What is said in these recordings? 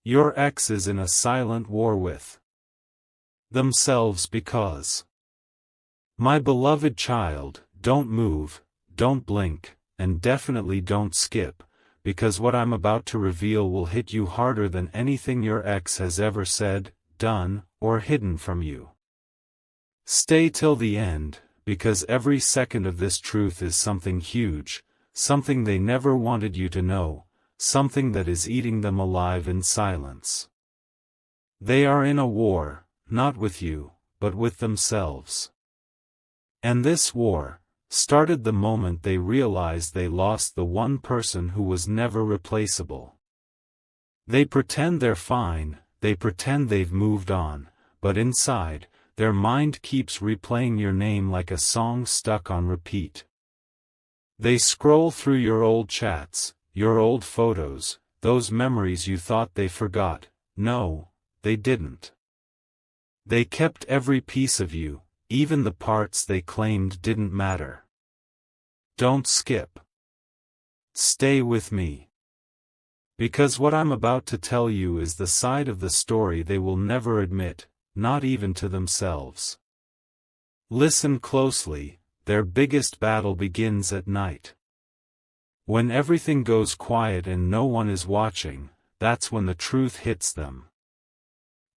Your ex is in a silent war with themselves because. My beloved child, don't move, don't blink, and definitely don't skip, because what I'm about to reveal will hit you harder than anything your ex has ever said, done, or hidden from you. Stay till the end, because every second of this truth is something huge, something they never wanted you to know, something that is eating them alive in silence. They are in a war, not with you, but with themselves. And this war started the moment they realized they lost the one person who was never replaceable. They pretend they're fine, they pretend they've moved on, but inside, their mind keeps replaying your name like a song stuck on repeat. They scroll through your old chats, your old photos, those memories you thought they forgot. No, they didn't. They kept every piece of you, even the parts they claimed didn't matter. Don't skip. Stay with me. Because what I'm about to tell you is the side of the story they will never admit, not even to themselves. Listen closely, their biggest battle begins at night. When everything goes quiet and no one is watching, that's when the truth hits them.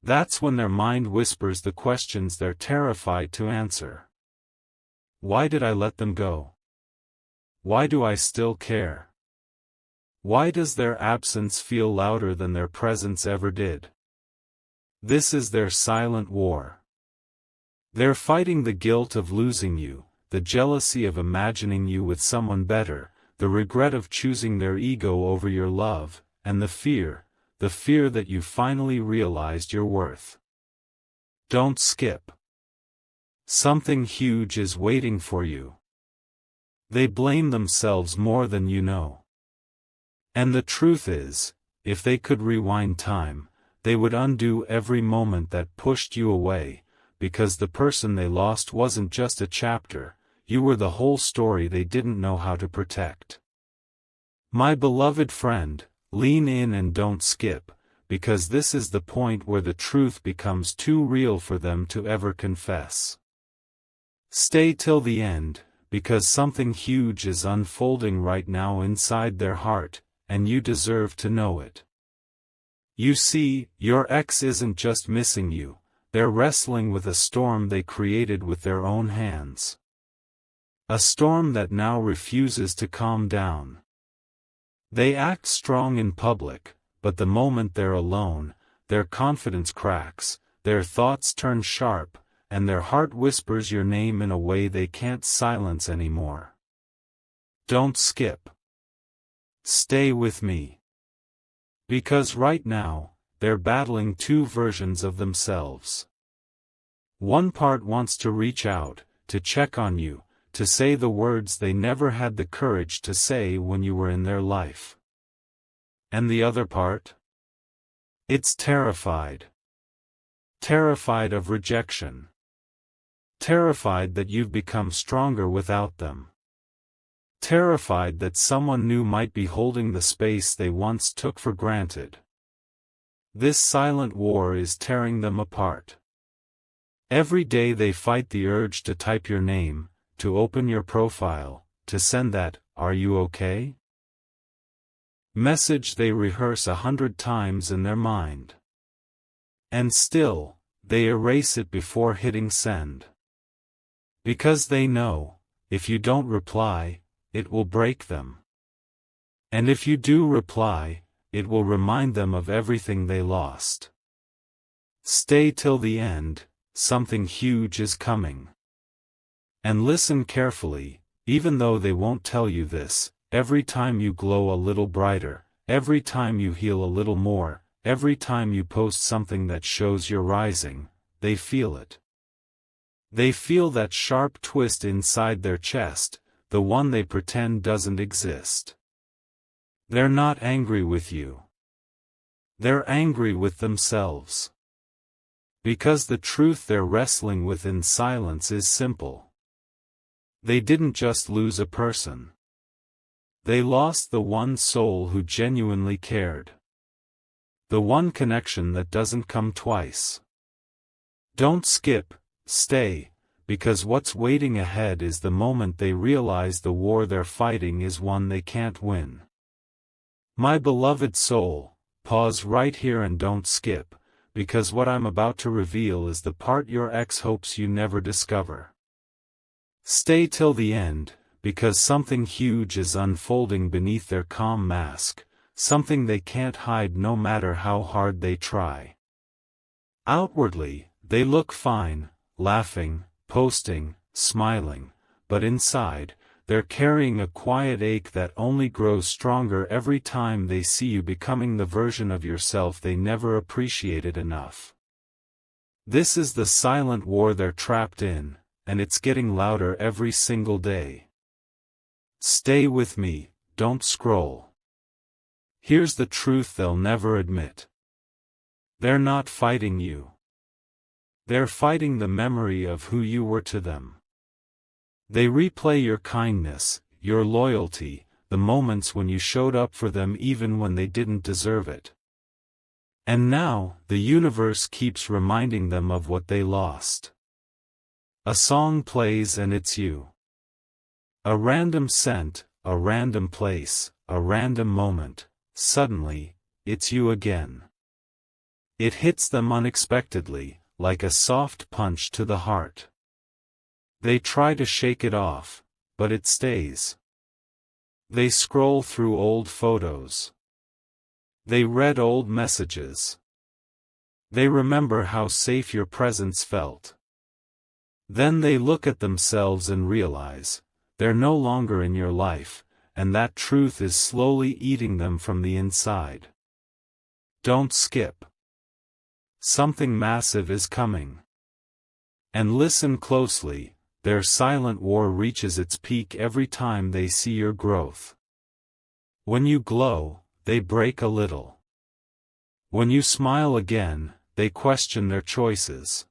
That's when their mind whispers the questions they're terrified to answer. Why did I let them go? Why do I still care? Why does their absence feel louder than their presence ever did? This is their silent war. They're fighting the guilt of losing you, the jealousy of imagining you with someone better, the regret of choosing their ego over your love, and the fear that you finally realized your worth. Don't skip. Something huge is waiting for you. They blame themselves more than you know. And the truth is, if they could rewind time, they would undo every moment that pushed you away, because the person they lost wasn't just a chapter, you were the whole story they didn't know how to protect. My beloved friend, lean in and don't skip, because this is the point where the truth becomes too real for them to ever confess. Stay till the end, because something huge is unfolding right now inside their heart, and you deserve to know it. You see, your ex isn't just missing you, they're wrestling with a storm they created with their own hands. A storm that now refuses to calm down. They act strong in public, but the moment they're alone, their confidence cracks, their thoughts turn sharp, and their heart whispers your name in a way they can't silence anymore. Don't skip. Stay with me. Because right now, they're battling two versions of themselves. One part wants to reach out, to check on you, to say the words they never had the courage to say when you were in their life. And the other part? It's terrified. Terrified of rejection. Terrified that you've become stronger without them. Terrified that someone new might be holding the space they once took for granted. This silent war is tearing them apart. Every day they fight the urge to type your name, to open your profile, to send that, "Are you okay?" message they rehearse 100 times in their mind. And still, they erase it before hitting send. Because they know, if you don't reply, it will break them. And if you do reply, it will remind them of everything they lost. Stay till the end, something huge is coming. And listen carefully, even though they won't tell you this, every time you glow a little brighter, every time you heal a little more, every time you post something that shows you're rising, they feel it. They feel that sharp twist inside their chest, the one they pretend doesn't exist. They're not angry with you. They're angry with themselves. Because the truth they're wrestling with in silence is simple. They didn't just lose a person. They lost the one soul who genuinely cared. The one connection that doesn't come twice. Don't skip, stay, because what's waiting ahead is the moment they realize the war they're fighting is one they can't win. My beloved soul, pause right here and don't skip, because what I'm about to reveal is the part your ex hopes you never discover. Stay till the end, because something huge is unfolding beneath their calm mask, something they can't hide no matter how hard they try. Outwardly, they look fine, laughing, posting, smiling, but inside, they're carrying a quiet ache that only grows stronger every time they see you becoming the version of yourself they never appreciated enough. This is the silent war they're trapped in, and it's getting louder every single day. Stay with me, don't scroll. Here's the truth they'll never admit. They're not fighting you. They're fighting the memory of who you were to them. They replay your kindness, your loyalty, the moments when you showed up for them even when they didn't deserve it. And now, the universe keeps reminding them of what they lost. A song plays and it's you. A random scent, a random place, a random moment, suddenly, it's you again. It hits them unexpectedly, like a soft punch to the heart. They try to shake it off, but it stays. They scroll through old photos. They read old messages. They remember how safe your presence felt. Then they look at themselves and realize, they're no longer in your life, and that truth is slowly eating them from the inside. Don't skip. Something massive is coming. And listen closely, their silent war reaches its peak every time they see your growth. When you glow, they break a little. When you smile again, they question their choices.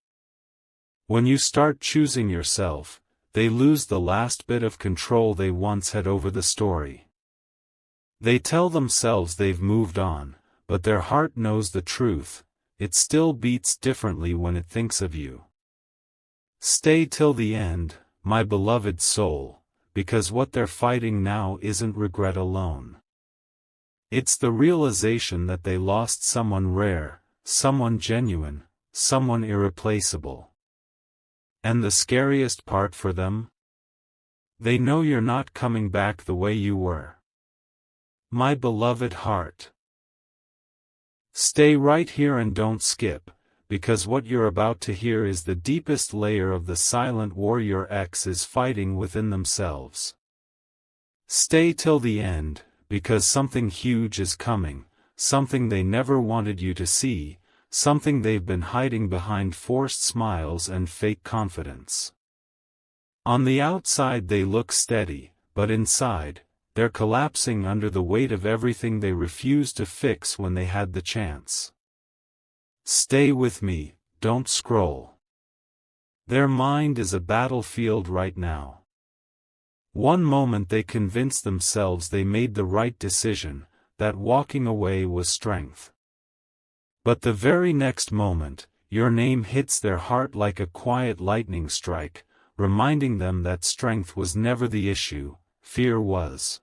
When you start choosing yourself, they lose the last bit of control they once had over the story. They tell themselves they've moved on, but their heart knows the truth, it still beats differently when it thinks of you. Stay till the end, my beloved soul, because what they're fighting now isn't regret alone. It's the realization that they lost someone rare, someone genuine, someone irreplaceable. And the scariest part for them? They know you're not coming back the way you were. My beloved heart. Stay right here and don't skip, because what you're about to hear is the deepest layer of the silent war your ex is fighting within themselves. Stay till the end, because something huge is coming, something they never wanted you to see, something they've been hiding behind forced smiles and fake confidence. On the outside they look steady, but inside, they're collapsing under the weight of everything they refused to fix when they had the chance. Stay with me, don't scroll. Their mind is a battlefield right now. One moment they convince themselves they made the right decision, that walking away was strength. But the very next moment, your name hits their heart like a quiet lightning strike, reminding them that strength was never the issue, fear was.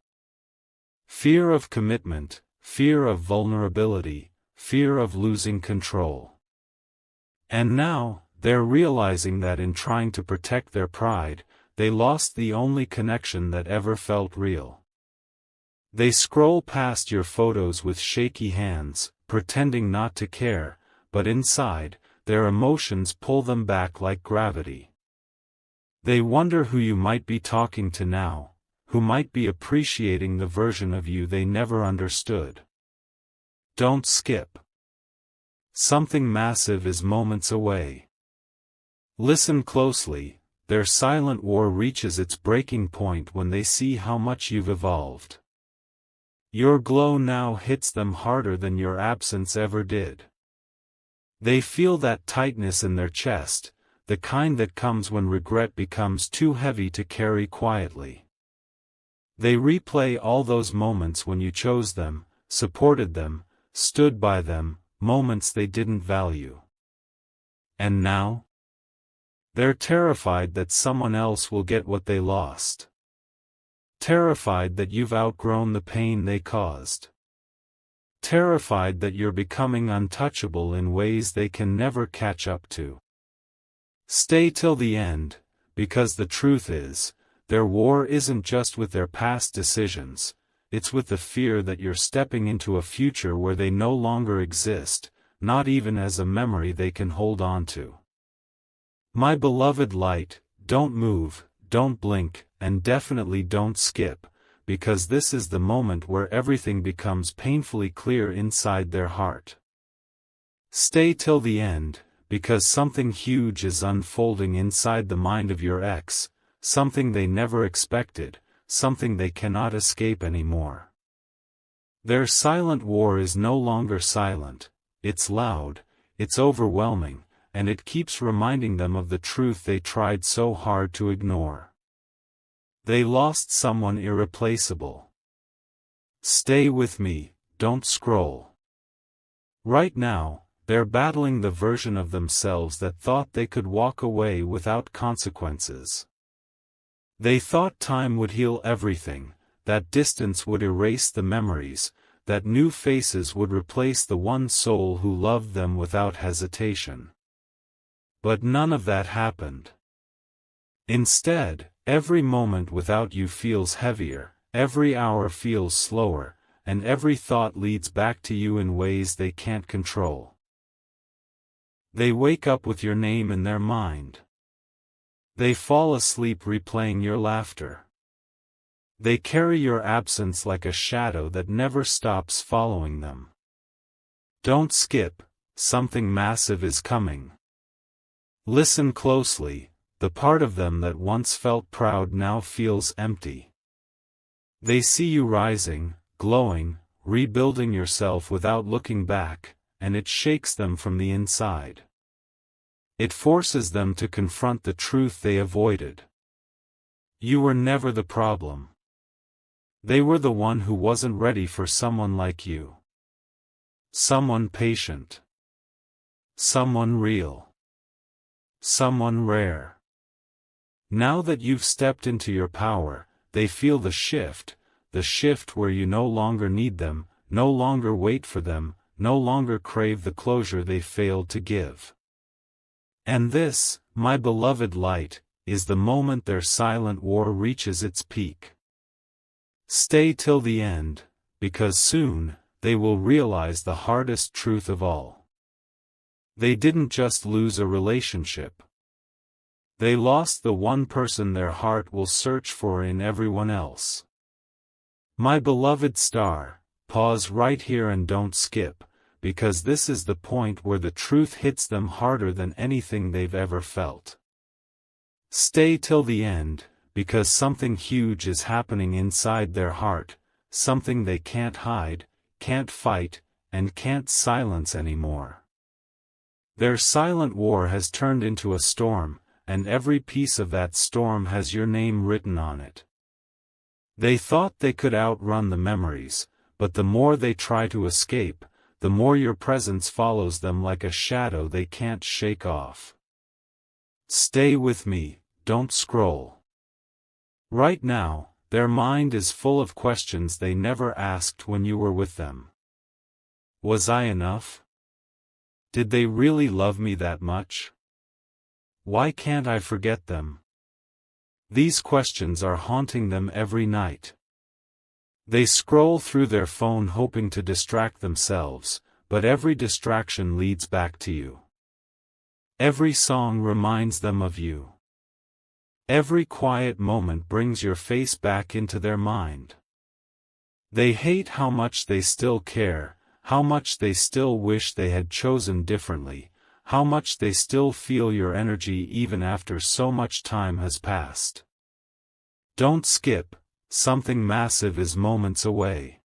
Fear of commitment, fear of vulnerability, fear of losing control. And now, they're realizing that in trying to protect their pride, they lost the only connection that ever felt real. They scroll past your photos with shaky hands, pretending not to care, but inside, their emotions pull them back like gravity. They wonder who you might be talking to now, who might be appreciating the version of you they never understood. Don't skip. Something massive is moments away. Listen closely, their silent war reaches its breaking point when they see how much you've evolved. Your glow now hits them harder than your absence ever did. They feel that tightness in their chest, the kind that comes when regret becomes too heavy to carry quietly. They replay all those moments when you chose them, supported them, stood by them, moments they didn't value. And now? They're terrified that someone else will get what they lost. Terrified that you've outgrown the pain they caused. Terrified that you're becoming untouchable in ways they can never catch up to. Stay till the end, because the truth is, their war isn't just with their past decisions, it's with the fear that you're stepping into a future where they no longer exist, not even as a memory they can hold on to. My beloved light, don't move, don't blink, and definitely don't skip, because this is the moment where everything becomes painfully clear inside their heart. Stay till the end, because something huge is unfolding inside the mind of your ex, something they never expected, something they cannot escape anymore. Their silent war is no longer silent, it's loud, it's overwhelming, and it keeps reminding them of the truth they tried so hard to ignore. They lost someone irreplaceable. Stay with me, don't scroll. Right now, they're battling the version of themselves that thought they could walk away without consequences. They thought time would heal everything, that distance would erase the memories, that new faces would replace the one soul who loved them without hesitation. But none of that happened. Instead, every moment without you feels heavier, every hour feels slower, and every thought leads back to you in ways they can't control. They wake up with your name in their mind. They fall asleep replaying your laughter. They carry your absence like a shadow that never stops following them. Don't skip, something massive is coming. Listen closely, the part of them that once felt proud now feels empty. They see you rising, glowing, rebuilding yourself without looking back, and it shakes them from the inside. It forces them to confront the truth they avoided. You were never the problem. They were the one who wasn't ready for someone like you. Someone patient. Someone real. Someone rare. Now that you've stepped into your power, they feel the shift where you no longer need them, no longer wait for them, no longer crave the closure they failed to give. And this, my beloved light, is the moment their silent war reaches its peak. Stay till the end, because soon, they will realize the hardest truth of all. They didn't just lose a relationship. They lost the one person their heart will search for in everyone else. My beloved star, pause right here and don't skip, because this is the point where the truth hits them harder than anything they've ever felt. Stay till the end, because something huge is happening inside their heart, something they can't hide, can't fight, and can't silence anymore. Their silent war has turned into a storm, and every piece of that storm has your name written on it. They thought they could outrun the memories, but the more they try to escape, the more your presence follows them like a shadow they can't shake off. Stay with me, don't scroll. Right now, their mind is full of questions they never asked when you were with them. Was I enough? Did they really love me that much? Why can't I forget them? These questions are haunting them every night. They scroll through their phone hoping to distract themselves, but every distraction leads back to you. Every song reminds them of you. Every quiet moment brings your face back into their mind. They hate how much they still care, how much they still wish they had chosen differently, how much they still feel your energy even after so much time has passed. Don't skip. Something massive is moments away.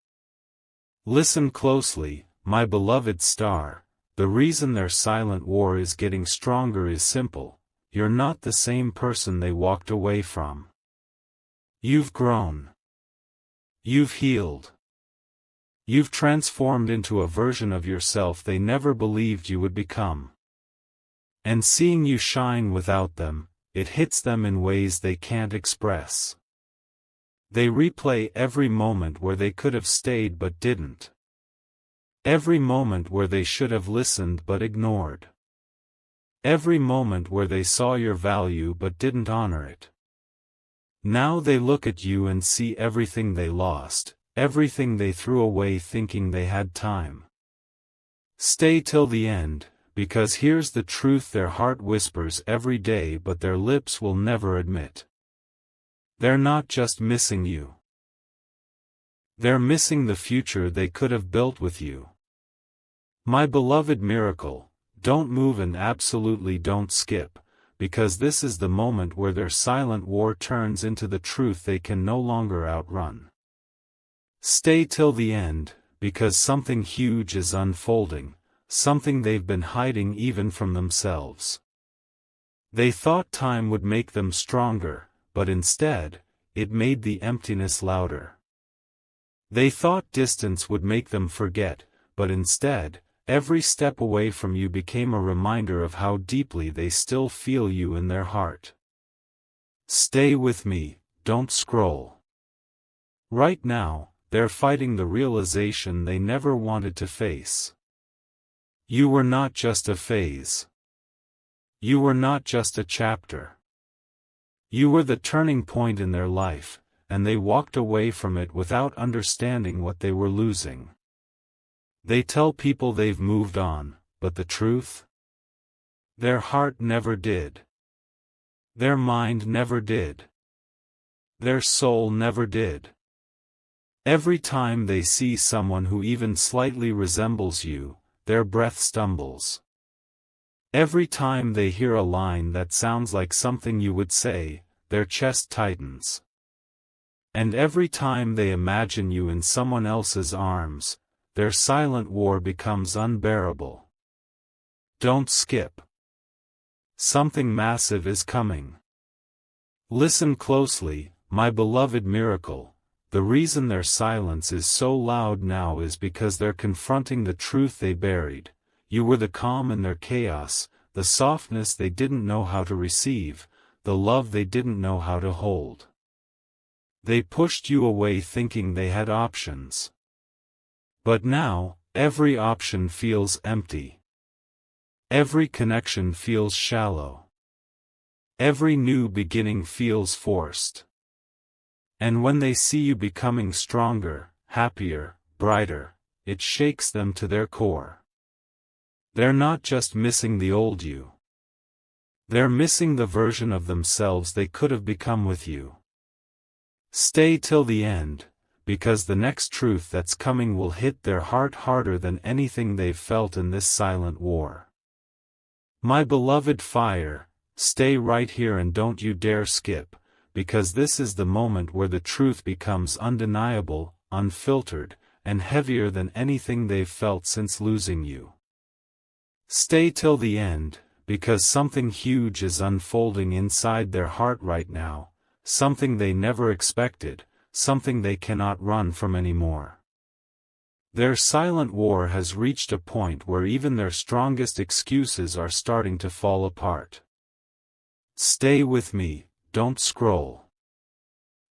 Listen closely, my beloved star, the reason their silent war is getting stronger is simple: you're not the same person they walked away from. You've grown. You've healed. You've transformed into a version of yourself they never believed you would become. And seeing you shine without them, it hits them in ways they can't express. They replay every moment where they could have stayed but didn't. Every moment where they should have listened but ignored. Every moment where they saw your value but didn't honor it. Now they look at you and see everything they lost, everything they threw away thinking they had time. Stay till the end, because here's the truth their heart whispers every day but their lips will never admit. They're not just missing you. They're missing the future they could have built with you. My beloved miracle, don't move and absolutely don't skip, because this is the moment where their silent war turns into the truth they can no longer outrun. Stay till the end, because something huge is unfolding, something they've been hiding even from themselves. They thought time would make them stronger, but instead, it made the emptiness louder. They thought distance would make them forget, but instead, every step away from you became a reminder of how deeply they still feel you in their heart. Stay with me, don't scroll. Right now, they're fighting the realization they never wanted to face. You were not just a phase. You were not just a chapter. You were the turning point in their life, and they walked away from it without understanding what they were losing. They tell people they've moved on, but the truth? Their heart never did. Their mind never did. Their soul never did. Every time they see someone who even slightly resembles you, their breath stumbles. Every time they hear a line that sounds like something you would say, their chest tightens. And every time they imagine you in someone else's arms, their silent war becomes unbearable. Don't skip. Something massive is coming. Listen closely, my beloved miracle. The reason their silence is so loud now is because they're confronting the truth they buried. You were the calm in their chaos, the softness they didn't know how to receive, the love they didn't know how to hold. They pushed you away thinking they had options. But now, every option feels empty. Every connection feels shallow. Every new beginning feels forced. And when they see you becoming stronger, happier, brighter, it shakes them to their core. They're not just missing the old you. They're missing the version of themselves they could have become with you. Stay till the end, because the next truth that's coming will hit their heart harder than anything they've felt in this silent war. My beloved fire, stay right here and don't you dare skip, because this is the moment where the truth becomes undeniable, unfiltered, and heavier than anything they've felt since losing you. Stay till the end, because something huge is unfolding inside their heart right now, something they never expected, something they cannot run from anymore. Their silent war has reached a point where even their strongest excuses are starting to fall apart. Stay with me, don't scroll.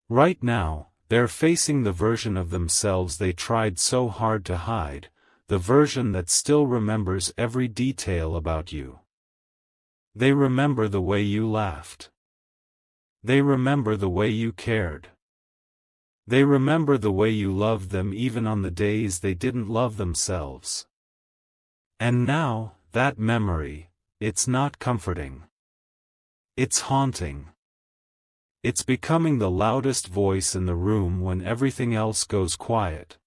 Right now, they're facing the version of themselves they tried so hard to hide, the version that still remembers every detail about you. They remember the way you laughed. They remember the way you cared. They remember the way you loved them even on the days they didn't love themselves. And now, that memory, it's not comforting. It's haunting. It's becoming the loudest voice in the room when everything else goes quiet.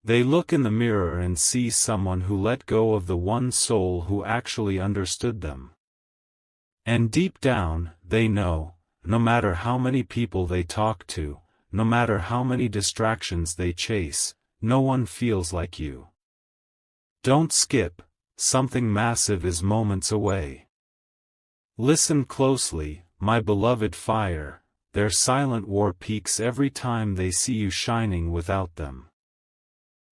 They look in the mirror and see someone who let go of the one soul who actually understood them. And deep down, they know, no matter how many people they talk to, no matter how many distractions they chase, no one feels like you. Don't skip, something massive is moments away. Listen closely, my beloved fire, their silent war peaks every time they see you shining without them.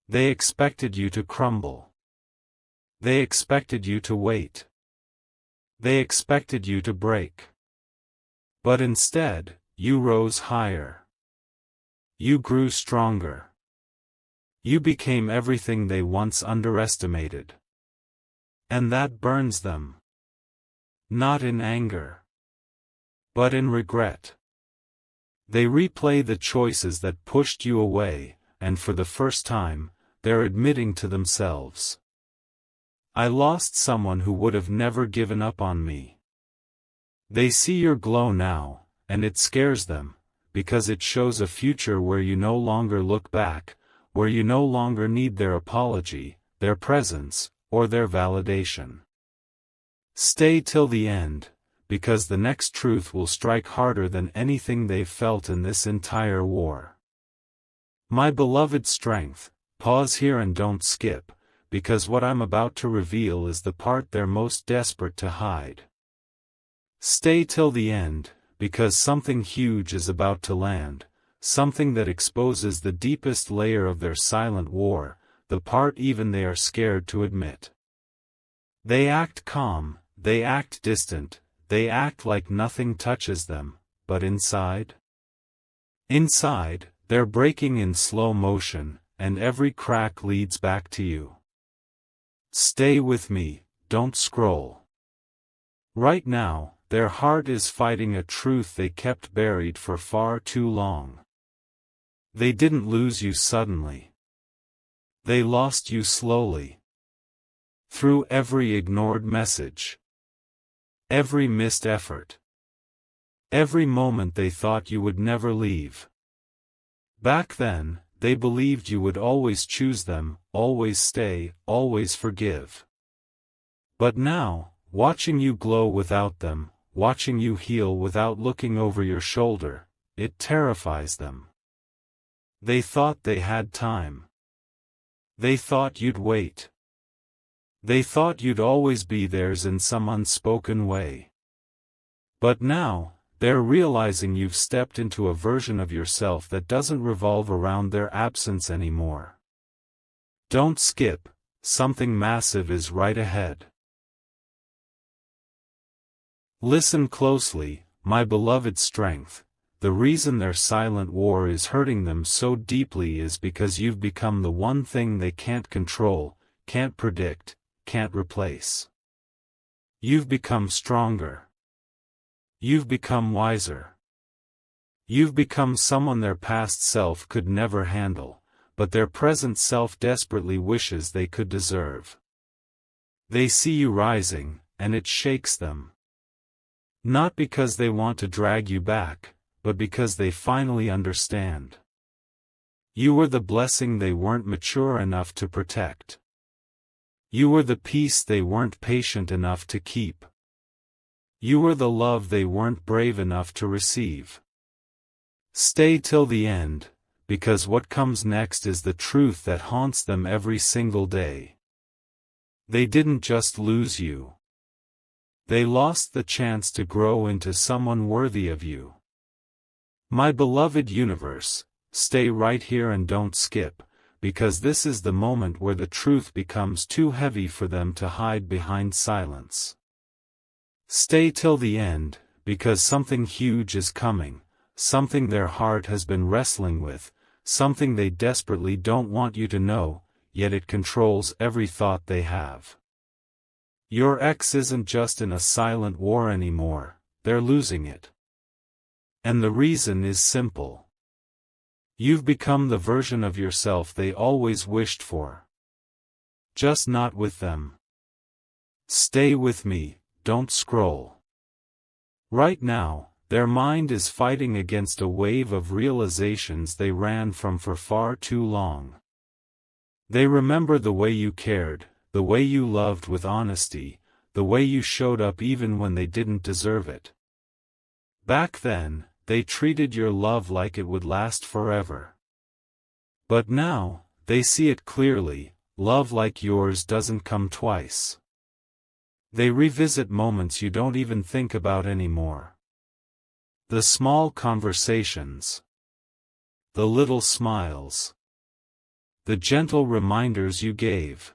They expected you to crumble. They expected you to wait. They expected you to break. But instead, you rose higher. You grew stronger. You became everything they once underestimated. And that burns them. Not in anger, but in regret. They replay the choices that pushed you away, and for the first time, they're admitting to themselves, I lost someone who would have never given up on me. They see your glow now, and it scares them, because it shows a future where you no longer look back, where you no longer need their apology, their presence, or their validation. Stay till the end, because the next truth will strike harder than anything they've felt in this entire war. My beloved strength, pause here and don't skip, because what I'm about to reveal is the part they're most desperate to hide. Stay till the end, because something huge is about to land, something that exposes the deepest layer of their silent war, the part even they are scared to admit. They act calm, they act distant, they act like nothing touches them, but inside? Inside, they're breaking in slow motion, and every crack leads back to you. Stay with me, don't scroll. Right now, their heart is fighting a truth they kept buried for far too long. They didn't lose you suddenly. They lost you slowly. Through every ignored message. Every missed effort. Every moment they thought you would never leave. Back then, they believed you would always choose them, always stay, always forgive. But now, watching you glow without them, watching you heal without looking over your shoulder, it terrifies them. They thought they had time. They thought you'd wait. They thought you'd always be theirs in some unspoken way. But now, they're realizing you've stepped into a version of yourself that doesn't revolve around their absence anymore. Don't skip, something massive is right ahead. Listen closely, my beloved strength. The reason their silent war is hurting them so deeply is because you've become the one thing they can't control, can't predict, can't replace. You've become stronger. You've become wiser. You've become someone their past self could never handle, but their present self desperately wishes they could deserve. They see you rising, and it shakes them. Not because they want to drag you back, but because they finally understand. You were the blessing they weren't mature enough to protect. You were the peace they weren't patient enough to keep. You were the love they weren't brave enough to receive. Stay till the end, because what comes next is the truth that haunts them every single day. They didn't just lose you. They lost the chance to grow into someone worthy of you. My beloved universe, stay right here and don't skip, because this is the moment where the truth becomes too heavy for them to hide behind silence. Stay till the end, because something huge is coming, something their heart has been wrestling with, something they desperately don't want you to know, yet it controls every thought they have. Your ex isn't just in a silent war anymore, they're losing it. And the reason is simple. You've become the version of yourself they always wished for. Just not with them. Stay with me, don't scroll. Right now, their mind is fighting against a wave of realizations they ran from for far too long. They remember the way you cared, the way you loved with honesty, the way you showed up even when they didn't deserve it. Back then, they treated your love like it would last forever. But now, they see it clearly, love like yours doesn't come twice. They revisit moments you don't even think about anymore. The small conversations. The little smiles. The gentle reminders you gave.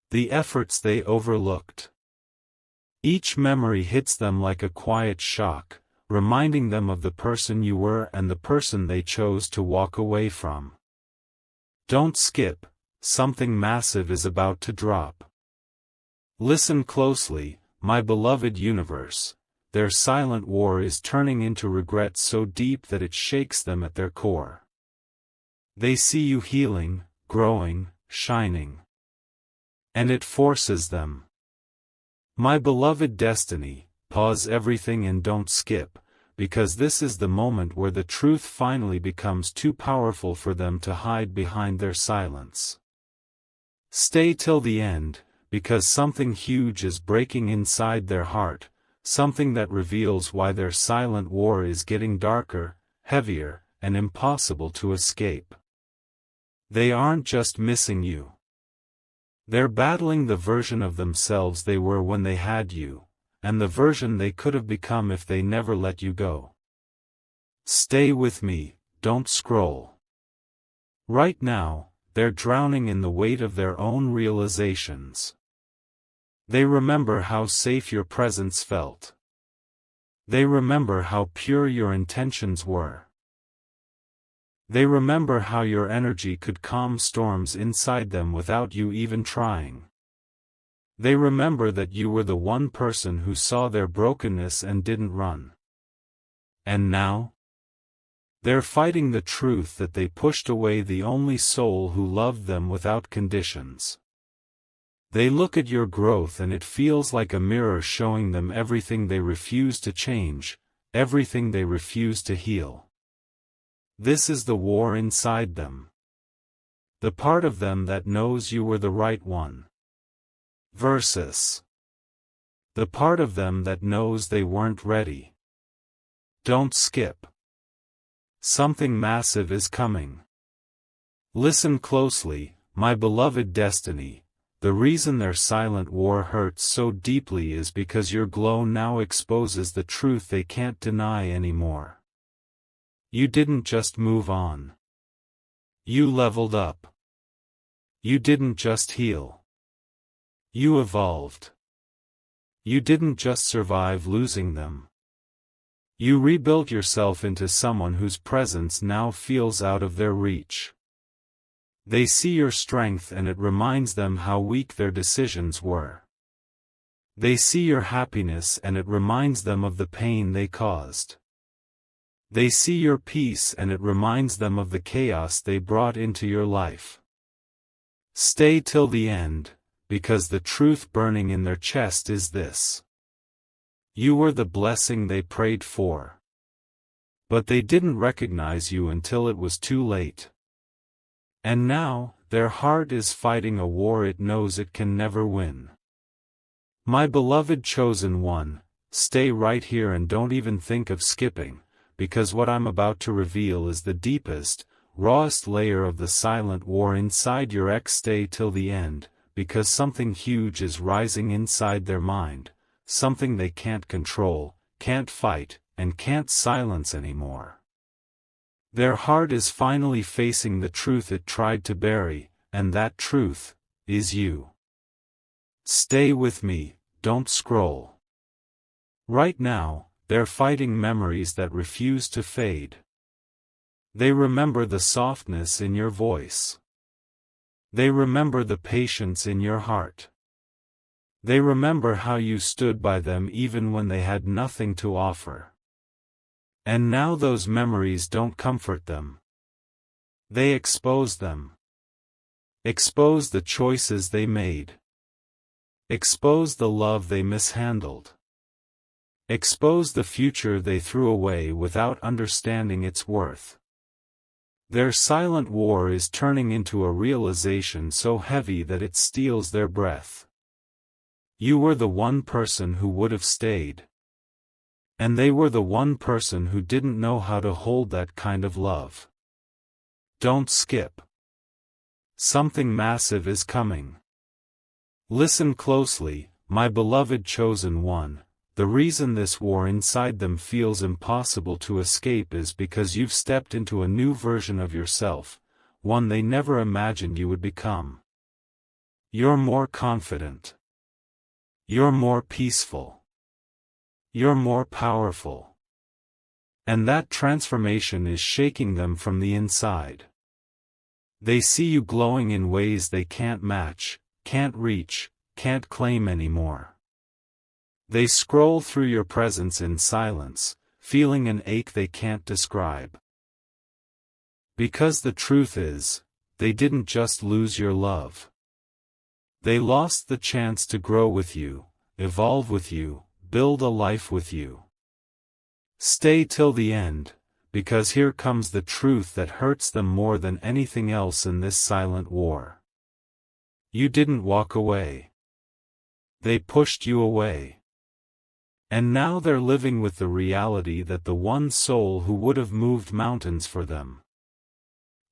The efforts they overlooked. Each memory hits them like a quiet shock, reminding them of the person you were and the person they chose to walk away from. Don't skip, something massive is about to drop. Listen closely, my beloved universe. Their silent war is turning into regret so deep that it shakes them at their core. They see you healing, growing, shining. And it forces them. My beloved destiny, pause everything and don't skip, because this is the moment where the truth finally becomes too powerful for them to hide behind their silence. Stay till the end, because something huge is breaking inside their heart, something that reveals why their silent war is getting darker, heavier, and impossible to escape. They aren't just missing you. They're battling the version of themselves they were when they had you, and the version they could have become if they never let you go. Stay with me, don't scroll. Right now, they're drowning in the weight of their own realizations. They remember how safe your presence felt. They remember how pure your intentions were. They remember how your energy could calm storms inside them without you even trying. They remember that you were the one person who saw their brokenness and didn't run. And now? They're fighting the truth that they pushed away the only soul who loved them without conditions. They look at your growth and it feels like a mirror showing them everything they refuse to change, everything they refuse to heal. This is the war inside them. The part of them that knows you were the right one. Versus the part of them that knows they weren't ready. Don't skip. Something massive is coming. Listen closely, my beloved destiny. The reason their silent war hurts so deeply is because your glow now exposes the truth they can't deny anymore. You didn't just move on. You leveled up. You didn't just heal. You evolved. You didn't just survive losing them. You rebuilt yourself into someone whose presence now feels out of their reach. They see your strength and it reminds them how weak their decisions were. They see your happiness and it reminds them of the pain they caused. They see your peace and it reminds them of the chaos they brought into your life. Stay till the end, because the truth burning in their chest is this. You were the blessing they prayed for. But they didn't recognize you until it was too late. And now, their heart is fighting a war it knows it can never win. My beloved chosen one, stay right here and don't even think of skipping, because what I'm about to reveal is the deepest, rawest layer of the silent war inside your ex. Stay till the end, because something huge is rising inside their mind, something they can't control, can't fight, and can't silence anymore. Their heart is finally facing the truth it tried to bury, and that truth is you. Stay with me, don't scroll. Right now, they're fighting memories that refuse to fade. They remember the softness in your voice. They remember the patience in your heart. They remember how you stood by them even when they had nothing to offer. And now those memories don't comfort them. They expose them. Expose the choices they made. Expose the love they mishandled. Expose the future they threw away without understanding its worth. Their silent war is turning into a realization so heavy that it steals their breath. You were the one person who would have stayed. And they were the one person who didn't know how to hold that kind of love. Don't skip. Something massive is coming. Listen closely, my beloved chosen one. The reason this war inside them feels impossible to escape is because you've stepped into a new version of yourself, one they never imagined you would become. You're more confident. You're more peaceful. You're more powerful. And that transformation is shaking them from the inside. They see you glowing in ways they can't match, can't reach, can't claim anymore. They scroll through your presence in silence, feeling an ache they can't describe. Because the truth is, they didn't just lose your love. They lost the chance to grow with you, evolve with you, build a life with you. Stay till the end, because here comes the truth that hurts them more than anything else in this silent war. You didn't walk away. They pushed you away. And now they're living with the reality that the one soul who would have moved mountains for them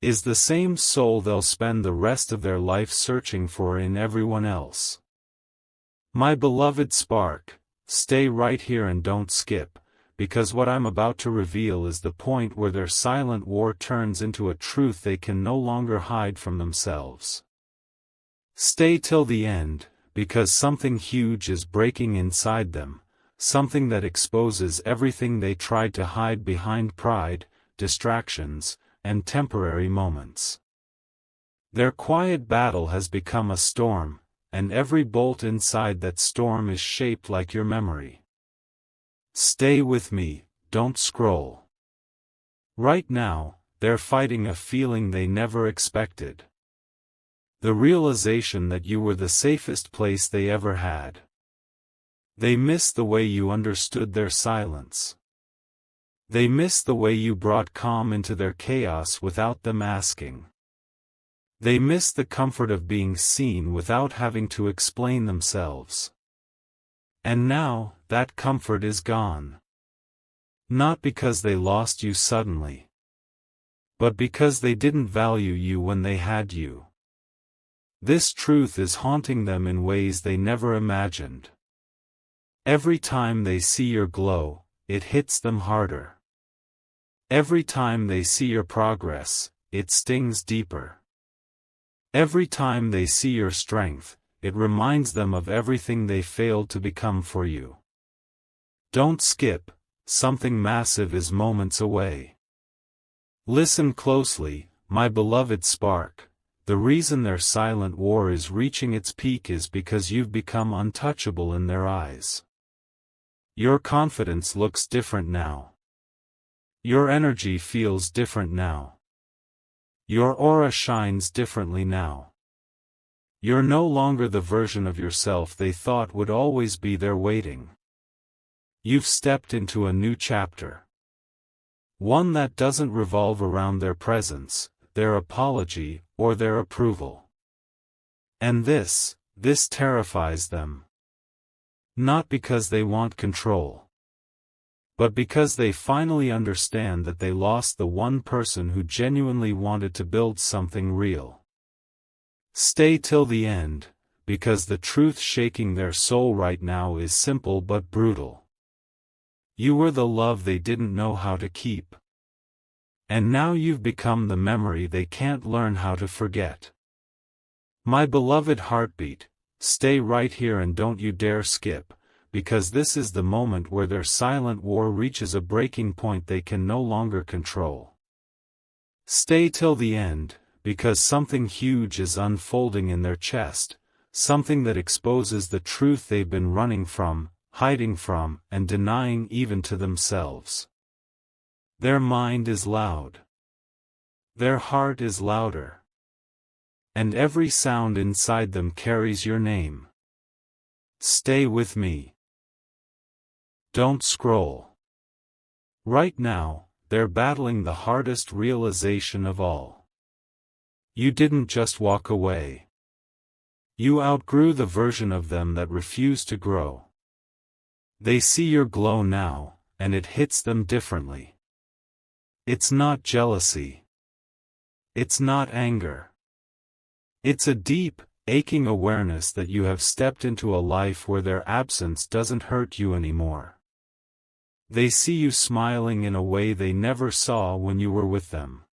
is the same soul they'll spend the rest of their life searching for in everyone else. My beloved spark, stay right here and don't skip, because what I'm about to reveal is the point where their silent war turns into a truth they can no longer hide from themselves. Stay till the end, because something huge is breaking inside them, something that exposes everything they tried to hide behind pride, distractions, and temporary moments. Their quiet battle has become a storm, and every bolt inside that storm is shaped like your memory. Stay with me, don't scroll. Right now, they're fighting a feeling they never expected. The realization that you were the safest place they ever had. They miss the way you understood their silence. They miss the way you brought calm into their chaos without them asking. They miss the comfort of being seen without having to explain themselves. And now, that comfort is gone. Not because they lost you suddenly, but because they didn't value you when they had you. This truth is haunting them in ways they never imagined. Every time they see your glow, it hits them harder. Every time they see your progress, it stings deeper. Every time they see your strength, it reminds them of everything they failed to become for you. Don't skip, something massive is moments away. Listen closely, my beloved spark. The reason their silent war is reaching its peak is because you've become untouchable in their eyes. Your confidence looks different now. Your energy feels different now. Your aura shines differently now. You're no longer the version of yourself they thought would always be there waiting. You've stepped into a new chapter. One that doesn't revolve around their presence, their apology, or their approval. And this terrifies them. Not because they want control, but because they finally understand that they lost the one person who genuinely wanted to build something real. Stay till the end, because the truth shaking their soul right now is simple but brutal. You were the love they didn't know how to keep. And now you've become the memory they can't learn how to forget. My beloved heartbeat, stay right here and don't you dare skip, because this is the moment where their silent war reaches a breaking point they can no longer control. Stay till the end, because something huge is unfolding in their chest, something that exposes the truth they've been running from, hiding from, and denying even to themselves. Their mind is loud. Their heart is louder. And every sound inside them carries your name. Stay with me. Don't scroll. Right now, they're battling the hardest realization of all. You didn't just walk away. You outgrew the version of them that refused to grow. They see your glow now, and it hits them differently. It's not jealousy. It's not anger. It's a deep, aching awareness that you have stepped into a life where their absence doesn't hurt you anymore. They see you smiling in a way they never saw when you were with them.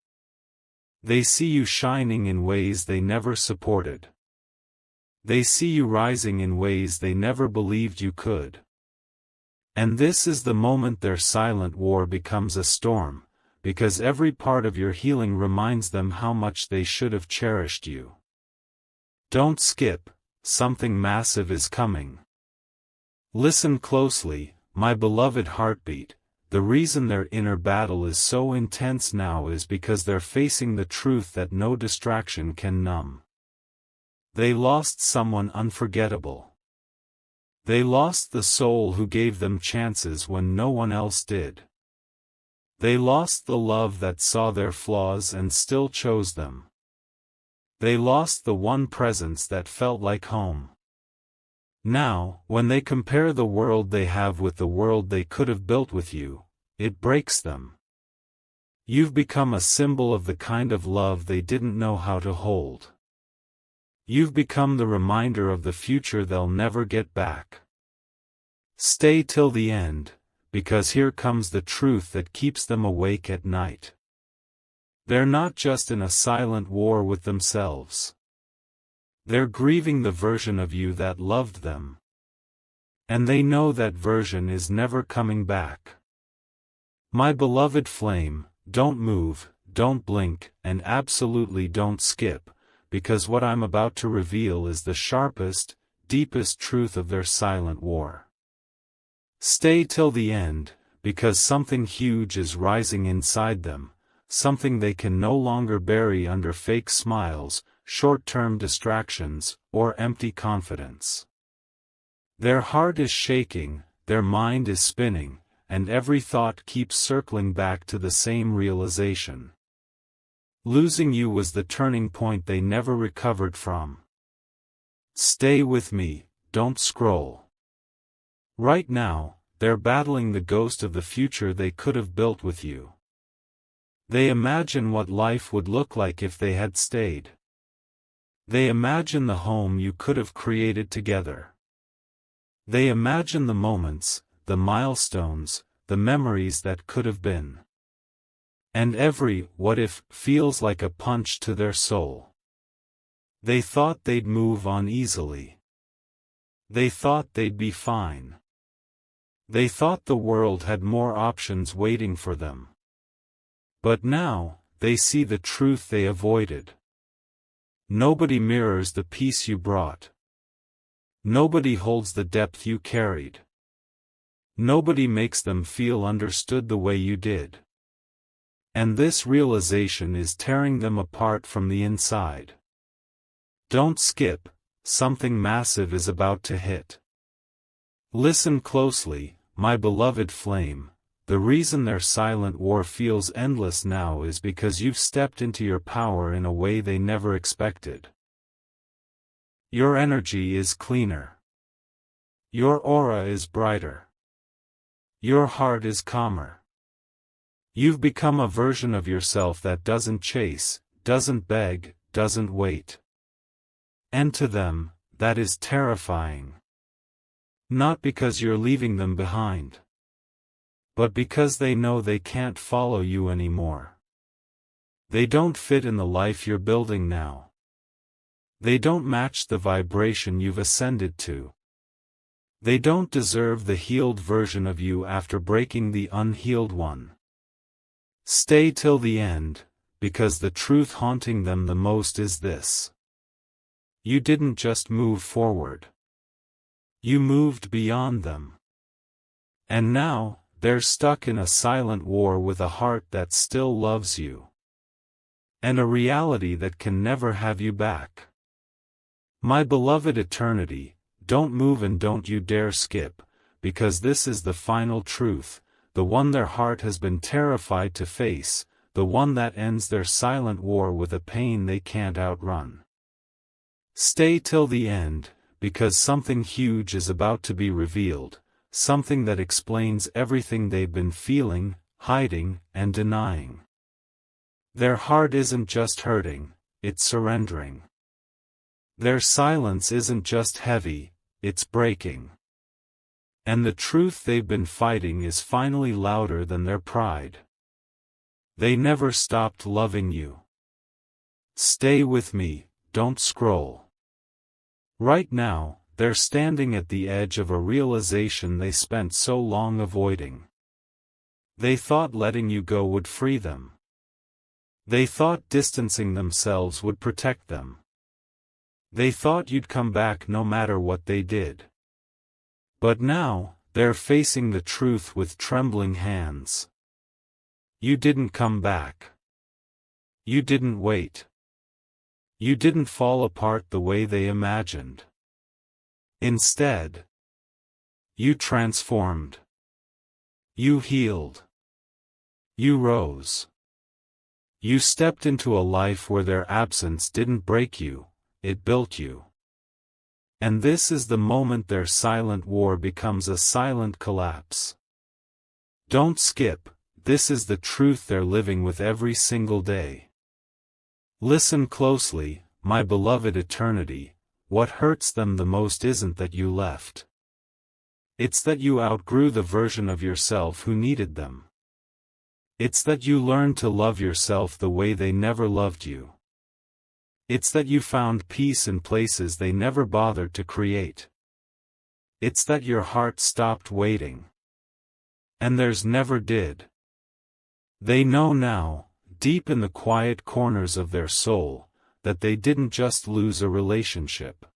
They see you shining in ways they never supported. They see you rising in ways they never believed you could. And this is the moment their silent war becomes a storm, because every part of your healing reminds them how much they should have cherished you. Don't skip, something massive is coming. Listen closely, my beloved heartbeat. The reason their inner battle is so intense now is because they're facing the truth that no distraction can numb. They lost someone unforgettable. They lost the soul who gave them chances when no one else did. They lost the love that saw their flaws and still chose them. They lost the one presence that felt like home. Now, when they compare the world they have with the world they could have built with you, it breaks them. You've become a symbol of the kind of love they didn't know how to hold. You've become the reminder of the future they'll never get back. Stay till the end, because here comes the truth that keeps them awake at night. They're not just in a silent war with themselves. They're grieving the version of you that loved them. And they know that version is never coming back. My beloved flame, don't move, don't blink, and absolutely don't skip, because what I'm about to reveal is the sharpest, deepest truth of their silent war. Stay till the end, because something huge is rising inside them, something they can no longer bury under fake smiles, short-term distractions, or empty confidence. Their heart is shaking, their mind is spinning, and every thought keeps circling back to the same realization. Losing you was the turning point they never recovered from. Stay with me, don't scroll. Right now, they're battling the ghost of the future they could have built with you. They imagine what life would look like if they had stayed. They imagine the home you could have created together. They imagine the moments, the milestones, the memories that could have been. And every what if feels like a punch to their soul. They thought they'd move on easily. They thought they'd be fine. They thought the world had more options waiting for them. But now, they see the truth they avoided. Nobody mirrors the peace you brought. Nobody holds the depth you carried. Nobody makes them feel understood the way you did. And this realization is tearing them apart from the inside. Don't skip, something massive is about to hit. Listen closely, my beloved flame. The reason their silent war feels endless now is because you've stepped into your power in a way they never expected. Your energy is cleaner. Your aura is brighter. Your heart is calmer. You've become a version of yourself that doesn't chase, doesn't beg, doesn't wait. And to them, that is terrifying. Not because you're leaving them behind, but because they know they can't follow you anymore. They don't fit in the life you're building now. They don't match the vibration you've ascended to. They don't deserve the healed version of you after breaking the unhealed one. Stay till the end, because the truth haunting them the most is this. You didn't just move forward. You moved beyond them. And now, they're stuck in a silent war with a heart that still loves you. And a reality that can never have you back. My beloved eternity, don't move and don't you dare skip, because this is the final truth, the one their heart has been terrified to face, the one that ends their silent war with a pain they can't outrun. Stay till the end, because something huge is about to be revealed, something that explains everything they've been feeling, hiding, and denying. Their heart isn't just hurting, it's surrendering. Their silence isn't just heavy, it's breaking. And the truth they've been fighting is finally louder than their pride. They never stopped loving you. Stay with me, don't scroll. Right now, they're standing at the edge of a realization they spent so long avoiding. They thought letting you go would free them. They thought distancing themselves would protect them. They thought you'd come back no matter what they did. But now, they're facing the truth with trembling hands. You didn't come back. You didn't wait. You didn't fall apart the way they imagined. Instead, you transformed. You healed. You rose. You stepped into a life where their absence didn't break you, it built you. And this is the moment their silent war becomes a silent collapse. Don't skip, this is the truth they're living with every single day. Listen closely, my beloved eternity, what hurts them the most isn't that you left. It's that you outgrew the version of yourself who needed them. It's that you learned to love yourself the way they never loved you. It's that you found peace in places they never bothered to create. It's that your heart stopped waiting. And theirs never did. They know now, deep in the quiet corners of their soul, that they didn't just lose a relationship.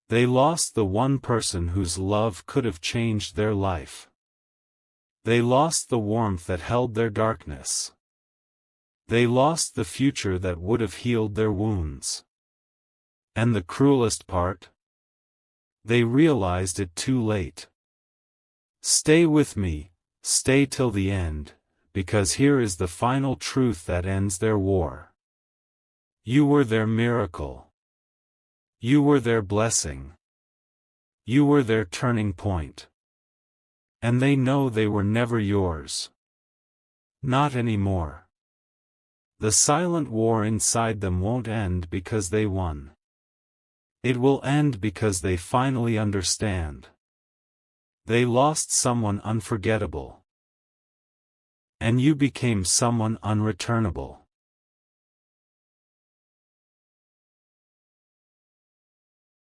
They lost the one person whose love could have changed their life. They lost the warmth that held their darkness. They lost the future that would have healed their wounds. And the cruelest part? They realized it too late. Stay with me, stay till the end, because here is the final truth that ends their war. You were their miracle. You were their blessing. You were their turning point. And they know they were never yours. Not anymore. The silent war inside them won't end because they won. It will end because they finally understand. They lost someone unforgettable. And you became someone unreturnable.